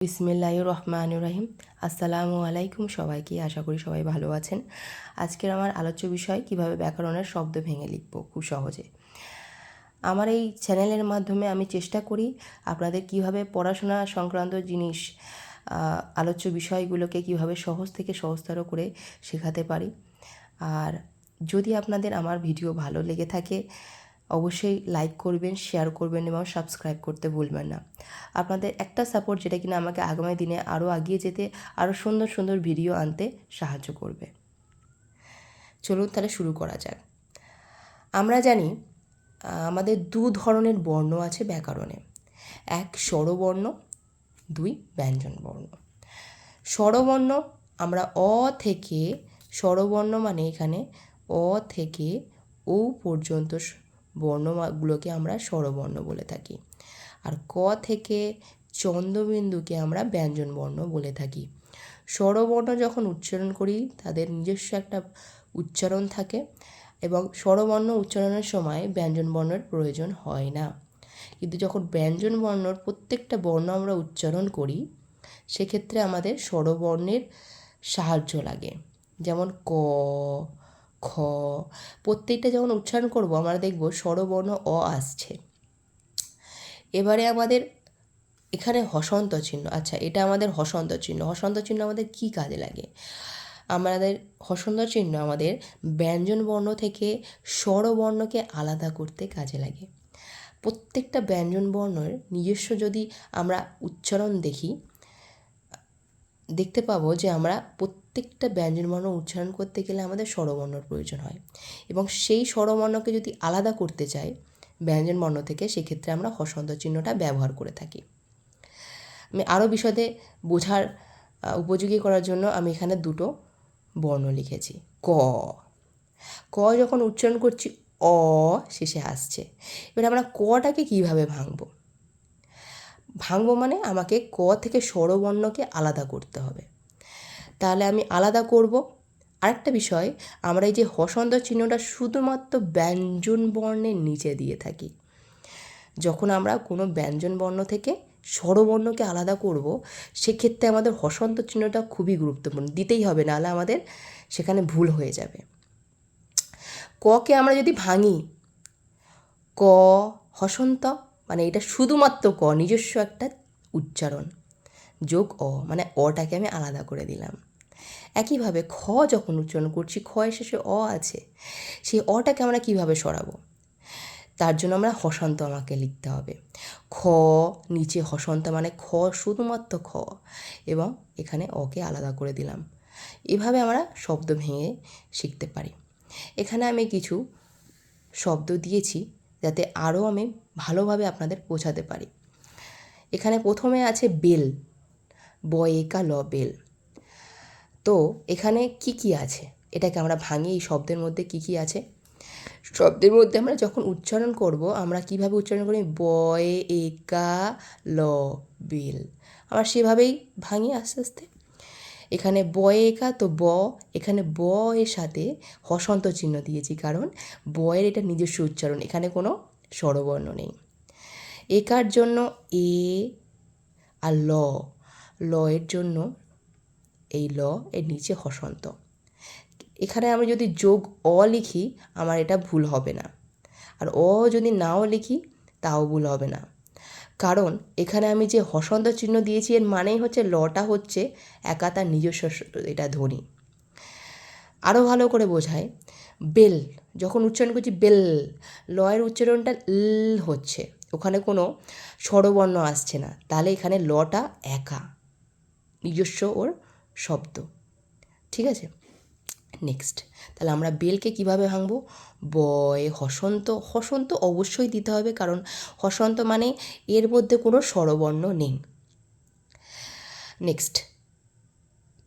বিসমিল্লাহির রহমানির রহিম। আসসালামু আলাইকুম সবাইকে, আশা করি সবাই ভালো আছেন। আজকের আমার আলোচ্য বিষয় কিভাবে ব্যাকরণের শব্দ ভেঙে লিখব খুব সহজে। আমার এই চ্যানেলের মাধ্যমে আমি চেষ্টা করি আপনাদের কিভাবে পড়াশোনা সংক্রান্ত জিনিস, আলোচ্য বিষয়গুলোকে কিভাবে সহজ থেকে সহজতর করে শেখাতে পারি। আর যদি আপনাদের আমার ভিডিও ভালো লেগে থাকে অবশ্যই লাইক করবেন, শেয়ার করবেন এবং সাবস্ক্রাইব করতে ভুলবেন না। আপনাদের একটা সাপোর্ট যেটা কিনা আমাকে আগামী দিনে আরও এগিয়ে যেতে, আরও সুন্দর সুন্দর ভিডিও আনতে সাহায্য করবে। চলুন তাহলে শুরু করা যাক। আমরা জানি আমাদের দু ধরনের বর্ণ আছে ব্যাকরণে, এক স্বরবর্ণ, দুই ব্যঞ্জনবর্ণ। স্বরবর্ণ আমরা অ থেকে, স্বরবর্ণ মানে এখানে অ থেকে ও পর্যন্ত বর্ণগুলোকে আমরা স্বরবর্ণ বলে থাকি। আর ক থেকে চন্দ্রবিন্দুকে আমরা ব্যঞ্জনবর্ণ বলে থাকি। স্বরবর্ণ যখন উচ্চারণ করি তাদের নিজস্ব একটা উচ্চারণ থাকে এবং স্বরবর্ণ উচ্চারণের সময় ব্যঞ্জনবর্ণের প্রয়োজন হয় না। কিন্তু যখন ব্যঞ্জনবর্ণর প্রত্যেকটা বর্ণ আমরা উচ্চারণ করি সেক্ষেত্রে আমাদের স্বরবর্ণের সাহায্য লাগে। যেমন ক, খ, প্রত্যেকটা যখন উচ্চারণ করব আমরা দেখব স্বরবর্ণ অ আসছে। এবারে আমাদের এখানে হসন্ত চিহ্ন, আচ্ছা এটা আমাদের হসন্ত চিহ্ন। হসন্ত চিহ্ন আমাদের কী কাজে লাগে? আমাদের হসন্ত চিহ্ন আমাদের ব্যঞ্জনবর্ণ থেকে স্বরবর্ণকে আলাদা করতে কাজে লাগে। প্রত্যেকটা ব্যঞ্জনবর্ণের নিজস্ব যদি আমরা উচ্চারণ দেখতে পাবো যে আমরা প্রত্যেকটা ব্যঞ্জনবর্ণ উচ্চারণ করতে গেলে আমাদের স্বরবর্ণর প্রয়োজন হয় এবং সেই স্বরবর্ণকে যদি আলাদা করতে চাই ব্যঞ্জনবর্ণ থেকে, সেক্ষেত্রে আমরা হসন্ত চিহ্নটা ব্যবহার করে থাকি। আমি আরও বিশদে বোঝার উপযোগী করার জন্য আমি এখানে দুটো বর্ণ লিখেছি। ক, ক যখন উচ্চারণ করছি অ শেষে আসছে। এবার আমরা কটাকে কীভাবে ভাঙবো মানে আমাকে ক থেকে স্বরবর্ণকে আলাদা করতে হবে। তাহলে আমি আলাদা করব। আরেকটা বিষয়, আমরা এই যে হসন্ত চিহ্নটা শুধুমাত্র ব্যঞ্জন বর্ণের নিচে দিয়ে থাকি। যখন আমরা কোনো ব্যঞ্জন বর্ণ থেকে স্বরবর্ণকে আলাদা করব সেক্ষেত্রে আমাদের হসন্ত চিহ্নটা খুবই গুরুত্বপূর্ণ, দিতেই হবে, নাহলে আমাদের সেখানে ভুল হয়ে যাবে। ককে আমরা যদি ভাঙি, ক হসন্ত মানে এটা শুধুমাত্র ক, নিজস্ব একটা উচ্চারণ, যোগ অ মানে অটাকে আমি আলাদা করে দিলাম। একইভাবে খ যখন উচ্চারণ করছি, খ এর শেষে অ আছে, সেই অটাকে আমরা কিভাবে সরাবো? তার জন্য আমরা হসন্ত আমাকে লিখতে হবে। খ নিচে হসন্ত মানে খ, শুধুমাত্র খ, এবং এখানে অকে আলাদা করে দিলাম। এভাবে আমরা শব্দ ভেঙে শিখতে পারি। এখানে আমি কিছু শব্দ দিয়েছি যাতে আরও আমি ভালোভাবে আপনাদের বোঝাতে পারি। এখানে প্রথমে আছে বেল, ব একা ল, বেল। তো এখানে কি কি আছে এটাকে আমরা ভাঙি, এই শব্দের মধ্যে কি কি আছে। শব্দের মধ্যে আমরা যখন উচ্চারণ করব আমরা কিভাবে উচ্চারণ করি, বয়ে একা ল, বেল। আমরা সেভাবেই ভাঙি আস্তে আস্তে। এখানে বয়ে একা, তো ব, এখানে ব এর সাথে হসন্ত চিহ্ন দিয়েছি কারণ বয়ের এটা নিজস্ব উচ্চারণ, এখানে কোনো স্বরবর্ণ নেই। একার জন্য এ, আর ল, ল এর জন্য এই ল এর নিচে হসন্ত। এখানে আমি যদি যোগ অ লিখি আমার এটা ভুল হবে না, আর অ যদি নাও লিখি তাও ভুল হবে না, কারণ এখানে আমি যে হসন্ত চিহ্ন দিয়েছি এর মানেই হচ্ছে লটা হচ্ছে একা তার নিজস্ব এটা ধ্বনি। আরও ভালো করে বোঝায়, বেল যখন উচ্চারণ করছি বেল, লয়ের উচ্চারণটা ল হচ্ছে, ওখানে কোনো স্বরবর্ণ আসছে না, তাহলে এখানে লটা একা, নিজস্ব ওর শব্দ। ঠিক আছে, নেক্সট। তাহলে আমরা বেলকে কিভাবে ভাঙবো? বয় হসন্ত, হসন্ত অবশ্যই দিতে হবে কারণ হসন্ত মানে এর মধ্যে কোনো স্বরবর্ণ নেই। নেক্সট,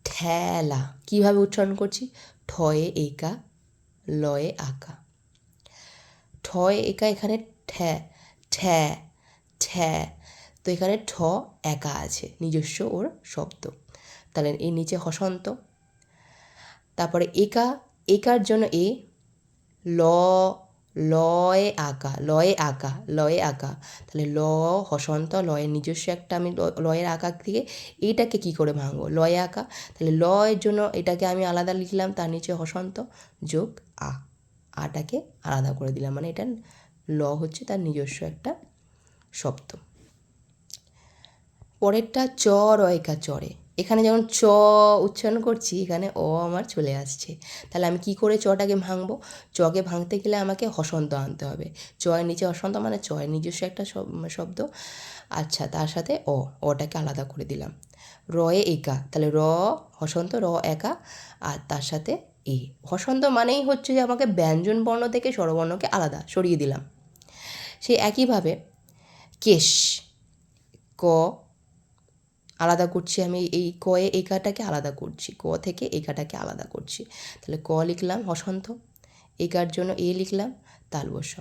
ঠেলা কিভাবে উচ্চারণ করছি? ঠয়ে একা, লয়ে আকা। ঠয়ে একা, এখানে ঠ্যা, ঠ্যা, ঠ্যা, তো এখানে ঠ একা আছে, নিজস্ব ওর শব্দ, তাহলে এর নিচে হসন্ত। তারপরে একা, একার জন্য এ, ল, লয়ে আঁকা, লয়ে আঁকা, লয়ে আঁকা, তাহলে ল হসন্ত লয়ের নিজস্ব একটা আমি লয়ের আঁকা থেকে এইটাকে কি করে ভাঙবো, লয়ে আঁকা, তাহলে লয়ের জন্য এটাকে আমি আলাদা লিখলাম, তার নিচে হসন্ত যোগ আটাকে আলাদা করে দিলাম, মানে এটা ল হচ্ছে তার নিজস্ব একটা শব্দ। পরেরটা চ রয়কা চরে, এখানে যখন চ উচ্চারণ করছি এখানে আমার চলে আসছে, তাহলে আমি কি করে চটাকে ভাঙবো, চকে ভাঙতে গেলে আমাকে হসন্ত আনতে হবে, চয়ের নিচে হসন্ত মানে চয়ের নিজস্ব একটা শব্দ। আচ্ছা, তার সাথে অটাকে আলাদা করে দিলাম, রয়ে একা, তাহলে র হসন্ত র একা, আর তার সাথে হসন্ত মানেই হচ্ছে যে আমাকে ব্যঞ্জন বর্ণ থেকে স্বরবর্ণকে আলাদা সরিয়ে দিলাম। সেই একইভাবে কেশ, ক আলাদা করছি আমি, এই কয়ে একাটাকে আলাদা করছি, ক থেকে একাটাকে আলাদা করছি, তাহলে ক লিখলাম হসন্ত, একার জন্য লিখলাম তালবস্য।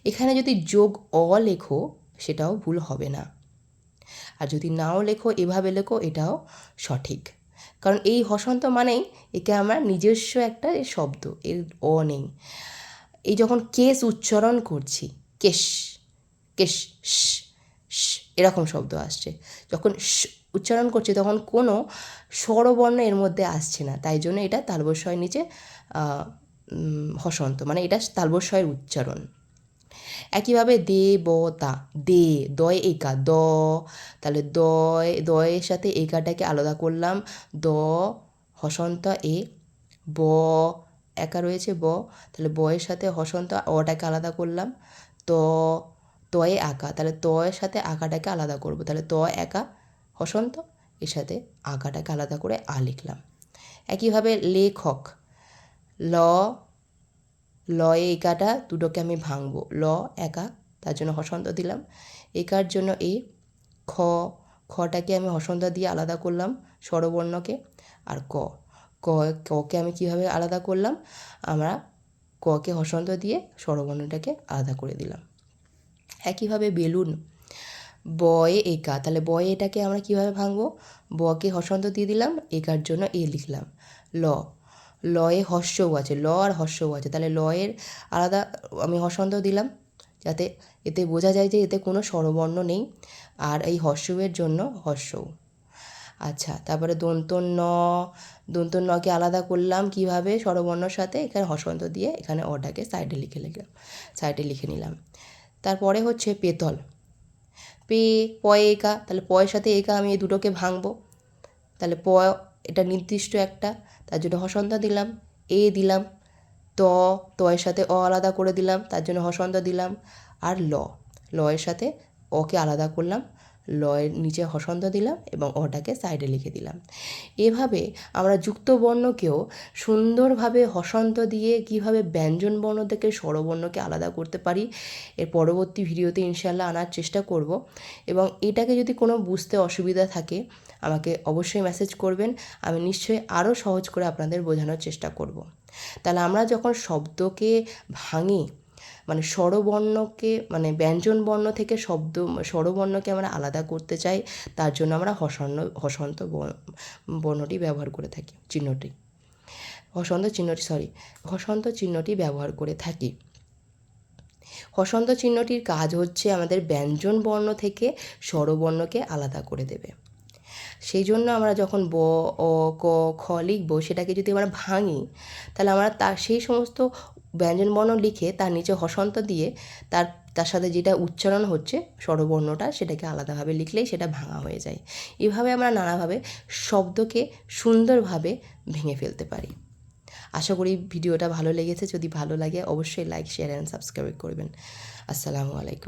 এখানে যদি যোগ লেখো সেটাও ভুল হবে না, আর যদি নাও লেখো এভাবে লেখো এটাও সঠিক, কারণ এই হসন্ত মানেই একে আমার নিজস্ব একটা শব্দ, এর নেই। এই যখন কেশ উচ্চারণ করছি, কেশ কেশ এরকম শব্দ আসছে, যখন উচ্চারণ করছি তখন কোনো স্বরবর্ণ এর মধ্যে আসছে না, তাই জন্য এটা তালবস্যের নিচে হসন্ত, মানে এটা তালবস্যের উচ্চারণ। একইভাবে দেবতা, দয় একা, তাহলে দয়ের সাথে একাটাকে আলাদা করলাম, হসন্ত ব একা রয়েছে তাহলে বয়ের সাথে হসন্ত অটাকে আলাদা করলাম, তয়ে আঁকা, তাহলে তয়ের সাথে আঁকাটাকে আলাদা করব, তাহলে একা হসন্ত, এর সাথে আঁকাটাকে আলাদা করে লিখলাম। একইভাবে লেখক, লয়ে একাটা দুটোকে আমি ভাঙবো, ল একা, তার জন্য হসন্ত দিলাম, একার জন্য খটাকে আমি হসন্ত দিয়ে আলাদা করলাম স্বরবর্ণকে, আর ককে আমি কিভাবে আলাদা করলাম, আমরা ককে হসন্ত দিয়ে স্বরবর্ণটাকে আলাদা করে দিলাম। একইভাবে বেলুন, বয়ে একা, তাহলে বয়ে এটাকে আমরা কিভাবে ভাঙবো, বকে হসন্ত দিয়ে দিলাম, একার জন্য লিখলাম, লয়ে হস্যও আছে, ল আর হস্যও আছে, তাহলে লয়ের আলাদা আমি হসন্ত দিলাম, যাতে এতে বোঝা যায় যে এতে কোনো স্বরবর্ণ নেই, আর এই হস্যের জন্য হস্যও। আচ্ছা, তারপরে দন্ত নকে আলাদা করলাম কিভাবে, স্বরবর্ণর সাথে, এখানে হসন্ত দিয়ে এখানে অটাকে সাইডে লিখে নিলাম। তারপরে হচ্ছে পেতল, পয়ে একা, তাহলে পয়ের সাথে একা আমি এই দুটোকে ভাঙবো, তাহলে এটা নির্দিষ্ট একটা, তার জন্য হসন্ত দিলাম, দিলাম, তয়ের সাথে আলাদা করে দিলাম, তার জন্য হসন্ত দিলাম, আর লয়ের সাথে অকে আলাদা করলাম, লয়ের নিচে হসন্ত দিলাম এবং অটাকে সাইডে লিখে দিলাম। এভাবে আমরা যুক্ত বর্ণকেও সুন্দরভাবে হসন্ত দিয়ে কিভাবে ব্যঞ্জন বর্ণ থেকে স্বরবর্ণকে আলাদা করতে পারি, এর পরবর্তী ভিডিওতে ইনশাল্লাহ আনার চেষ্টা করব। এবং এটাকে যদি কোনো বুঝতে অসুবিধা থাকে আমাকে অবশ্যই মেসেজ করবেন, আমি নিশ্চয়ই আরও সহজ করে আপনাদের বোঝানোর চেষ্টা করব। তাহলে আমরা যখন শব্দকে ভাঙি, মানে স্বরবর্ণকে, মানে ব্যঞ্জন বর্ণ থেকে স্বরবর্ণকে আমরা আলাদা করতে চাই, তার জন্য আমরা হসন্ত বর্ণটি ব্যবহার করে থাকি, হসন্ত চিহ্নটি ব্যবহার করে থাকি। হসন্ত চিহ্নটির কাজ হচ্ছে আমাদের ব্যঞ্জন বর্ণ থেকে স্বরবর্ণকে আলাদা করে দেবে। সেই জন্য আমরা যখন ব, অ, ক, খ লিখবো, সেটাকে যদি আমরা ভাঙি তাহলে আমরা সেই সমস্ত ব্যঞ্জনবর্ণ লিখে তার নিচে হসন্ত দিয়ে তার সাথে যেটা উচ্চারণ হচ্ছে স্বরবর্ণটা, সেটাকে আলাদাভাবে লিখলেই সেটা ভাঙা হয়ে যায়। এভাবে আমরা নানাভাবে শব্দকে সুন্দরভাবে ভেঙে ফেলতে পারি। আশা করি ভিডিওটা ভালো লেগেছে, যদি ভালো লাগে অবশ্যই লাইক, শেয়ার অ্যান্ড সাবস্ক্রাইব করবেন। আসসালামু আলাইকুম।